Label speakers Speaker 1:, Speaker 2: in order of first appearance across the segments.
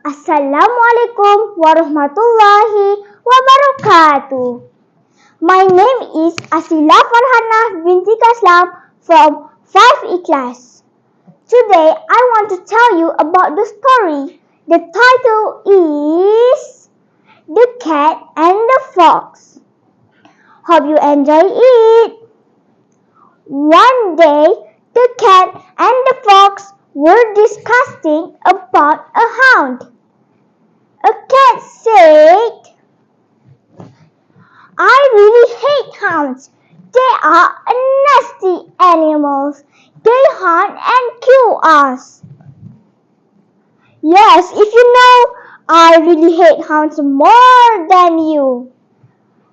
Speaker 1: Assalamualaikum warahmatullahi wabarakatuh. My name is Asilah binti Kaslam from 5E class. Today I want to tell you about the story. The title is The Cat and the Fox. Hope you enjoy it. One day, the cat and the fox were discussing about a hound. A cat said, "I really hate hounds. They are nasty animals. They hunt and kill us." "Yes, if you know, I really hate hounds more than you,"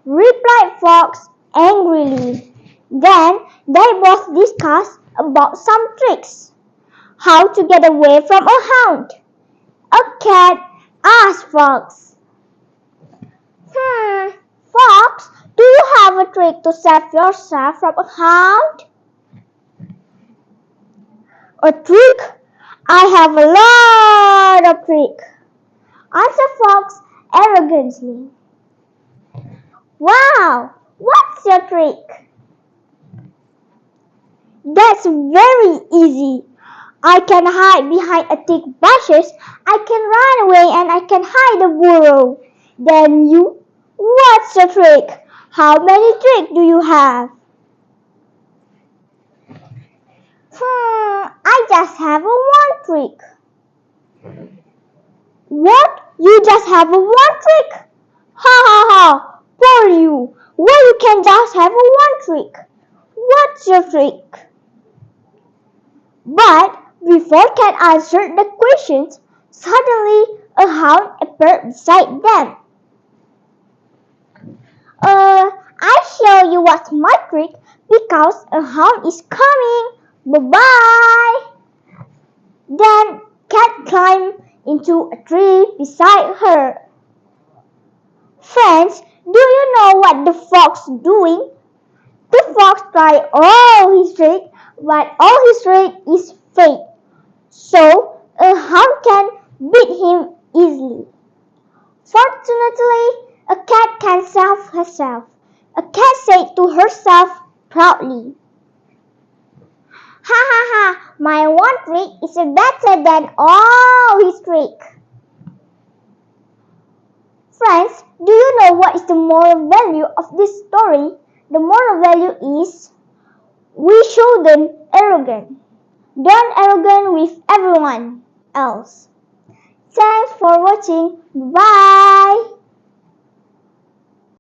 Speaker 1: replied Fox angrily. Then they both discussed about some tricks. How to get away from a hound. A cat asked Fox, "Fox, do you have a trick to save yourself from a hound?" "A trick? I have a lot of tricks," answered Fox arrogantly. "Wow, what's your trick?" "That's very easy. I can hide behind a thick bushes, I can run away, and I can hide a burrow." "Then what's your trick? How many tricks do you have?" I just have a one trick." "What? You just have a one trick? Ha ha ha! Poor you! Well, you can just have a one trick. What's your trick?" But before Cat answered the questions, suddenly a hound appeared beside them. I'll show you what's my trick because a hound is coming. Bye-bye." Then Cat climbed into a tree beside her. Friends, do you know what the fox doing? The fox tried all his tricks, but all his trick is fake. So a hound can beat him easily. Fortunately, a cat can save herself. A cat said to herself proudly, "Ha ha ha, my one trick is better than all his tricks." Friends, do you know what is the moral value of this story? The moral value is, we shouldn't arrogant. Don't arrogant with everyone else. Thanks for watching. Bye.